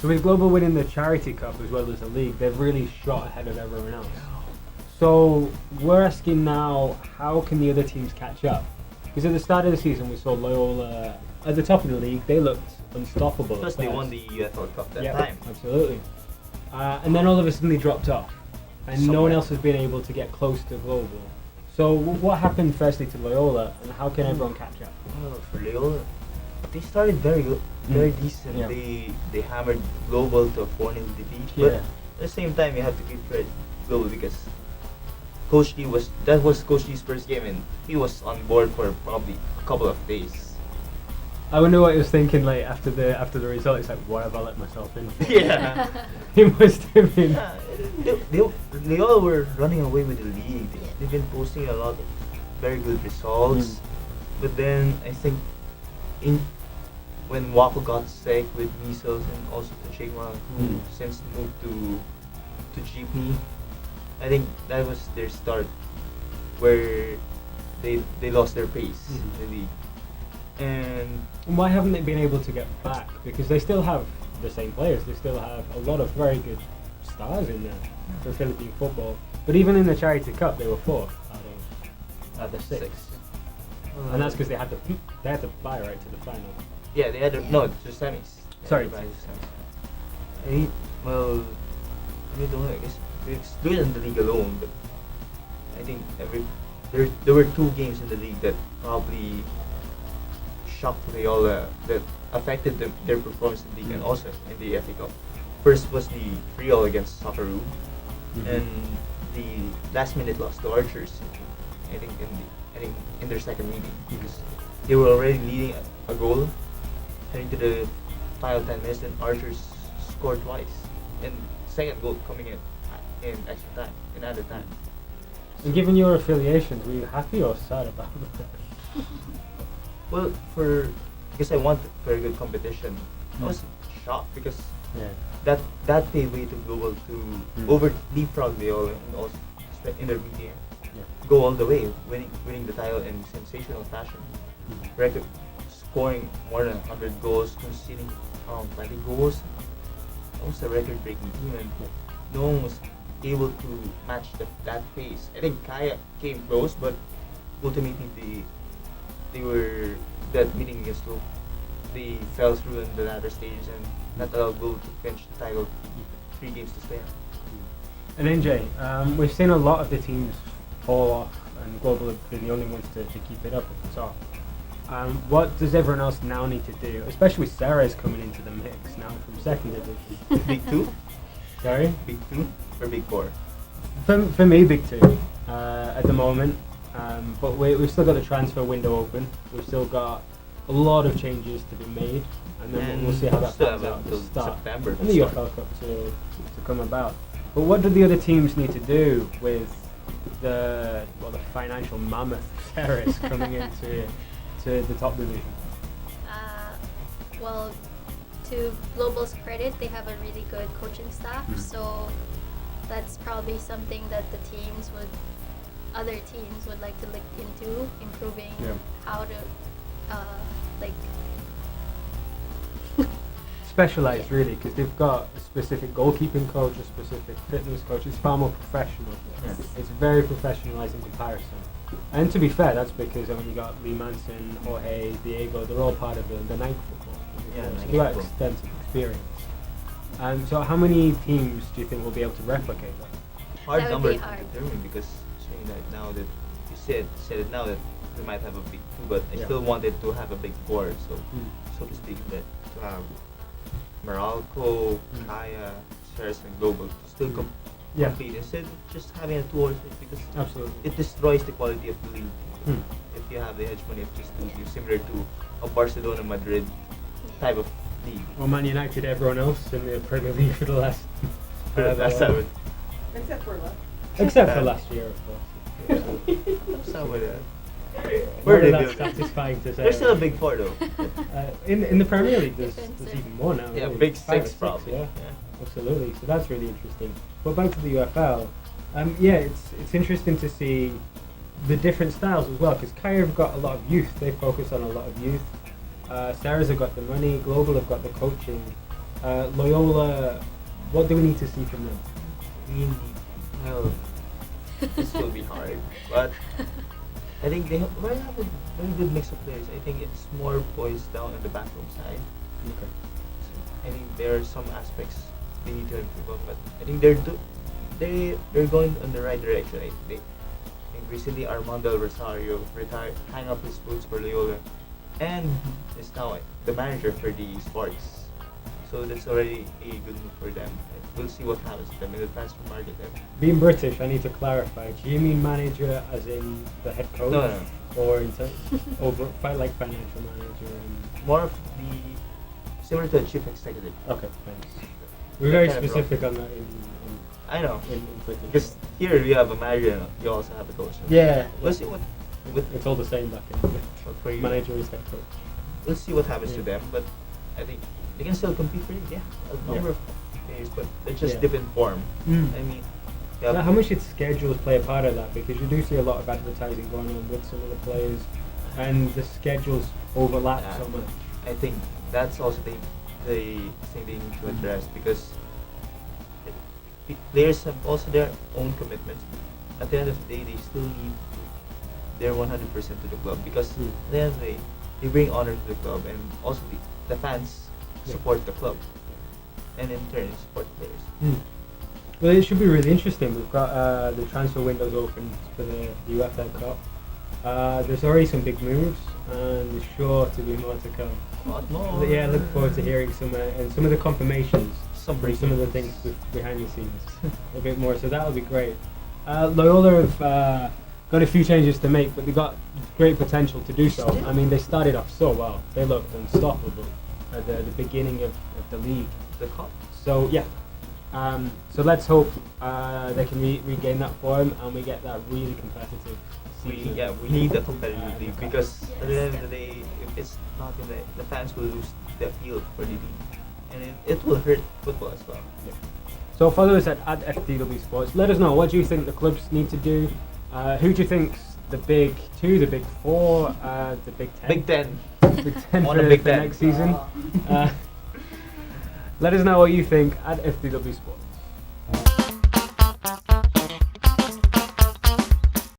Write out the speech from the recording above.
So with Global winning the Charity Cup as well as the league, they've really shot ahead of everyone else. So we're asking now, how can the other teams catch up? Because at the start of the season, we saw Loyola at the top of the league. They looked unstoppable. Plus, they won the UFL Cup that time. Absolutely. And then all of a sudden, they dropped off, and no one else has been able to get close to Global. So what happened firstly to Loyola, and how can everyone catch up? For Loyola, they started very good, very decent. Yeah. They hammered Global to a 4-0 defeat. But at the same time, you have to give credit to Global because Coach Lee was Coach Lee's first game, and he was on board for probably a couple of days. I wonder what he was thinking like after the result. It's like, what have I let myself in? Yeah. He must have been. They all were running away with the league. They've been posting a lot of very good results. But then I think when Waco got sick with measles and also Tachigma, who since moved to Jeepney, I think that was their start where they lost their pace in the league. And why haven't they been able to get back? Because they still have the same players. They still have a lot of very good stars in there for Philippine football. But even in the Charity Cup, they were fourth out of the six. And that's because they had to bye right to the final. Yeah, they had to semis. Sorry. I don't know. I guess it's good in the league alone, but I think there were two games in the league that probably shocked Loyola, that affected their performance in the league and also in the FA Cup. First was the 3-0 against Socceroo, and the last minute loss to Archers. I think in their second meeting because they were already leading a goal heading to the final 10 minutes, and Archers scored twice, and second goal coming in extra time, in added time. And given your affiliations, were you happy or sad about that? Well, because I wanted very good competition, I was shocked because that paved way to Global to leapfrog Loyola and also in their meeting go all the way, winning the title in sensational fashion. Record scoring more than 100 goals, conceding 20 goals. That was a record-breaking team, and no one was able to match that pace. I think Kaya came close, but ultimately that meeting against Lope, they fell through in the latter stages and not allowed Global to finish the title 3 games to spare. And NJ, we've seen a lot of the teams fall off, and Global have been the only ones to keep it up at the top. What does everyone else now need to do, especially with Sarah's coming into the mix now from second division? Big 2? Sorry? Big 2 or Big 4? For me, Big 2 at the moment. But we've still got the transfer window open. We've still got a lot of changes to be made, and then we'll see how that pans out at the start. September and the UFL Cup to come about. But what do the other teams need to do with the financial mammoth Ceres coming into the top division? Well, to Global's credit, they have a really good coaching staff, so that's probably something that other teams would like to look into, improving how to specialized really, because they've got a specific goalkeeping coach, a specific fitness coach. It's far more professional. It's very professionalized in comparison. And to be fair, that's because you got Lee Manson, Jorge, Diego, they're all part of the night football. So they've got extensive experience. So how many teams do you think will be able to replicate that? Hard That would number be to hard. determine, because saying that now that you said it now that we might have a Big 2, but I still wanted to have a Big 4, so to speak, that to have Meralco, Kaya, Ceres, and Global to still compete instead of just having a 2 or 3, because it destroys the quality of the league. If you have the hegemony of just 2 teams, similar to a Barcelona Madrid type of league. Well, Man United, everyone else in the Premier League for the last That's how it. except for last year, of course. That's how it. Where that's satisfying to say. There's still a Big 4 though. In the Premier League, there's even more now. Yeah, really. Big 5 or 6 probably. Yeah, absolutely. So that's really interesting. But back to the UFL. It's interesting to see the different styles as well, because Kaya have got a lot of youth. They focus on a lot of youth. Sarah's have got the money. Global have got the coaching. Loyola, what do we need to see from them? We need, well, this will be hard, but I think they might have a very good mix of players. I think it's more boys down on the backroom side. Okay. I think there are some aspects they need to improve on, but I think they're going in the right direction. I think recently Armando Rosario retired, hang up his boots for Loyola, and is now the manager for the Sparks. So that's already a good move for them. We'll see what happens to them in the transfer market. Being British, I need to clarify. Do you mean manager as in the head coach? No. Or in over like financial manager? And More of the similar to a chief executive. okay, thanks. We're very specific on that I know. in British. Because here we have a manager and you also have a coach. Yeah. We'll see what It's all the same back in what for you. manager is head coach. We'll see what happens to Yeah. them, but I think they can still compete for it. Yeah, a number of players, but they're just Yeah. different form. Mm. I mean, Now, how much did schedules play a part of that? Because you do see a lot of advertising going on with some of the players, and the schedules overlap so much. I think that's also the thing they need to address, because the players have also their own commitments. At the end of the day, they still need their 100% to the club, because Mm. at the end of the day, they bring honor to the club, and also the fans Yeah. support the club, and in turn support players. Well, it should be really interesting. We've got the transfer windows open for the UFL Cup. There's already some big moves, and there's sure to be more to come. No. Yeah, I look forward to hearing some and some of the confirmations, Some from breaking some of the news. things behind the scenes, a bit more. So that'll be great. Loyola have got a few changes to make, but they got great potential to do so. I mean, they started off so well. They looked unstoppable at the beginning of the league. The cup. So yeah, so let's hope they can regain that form and we get that really competitive season. We need a competitive league, okay. because at the end of the day, if it's not in the fans will lose the appeal for the league, and it will hurt football as well. Yeah. So follow us at FTW Sports. Let us know, what do you think the clubs need to do? Who do you think's the big two, the big four, the big 10? Big Ten. Big 10 Want a for Big the 10. next season. Let us know what you think at FTW Sports.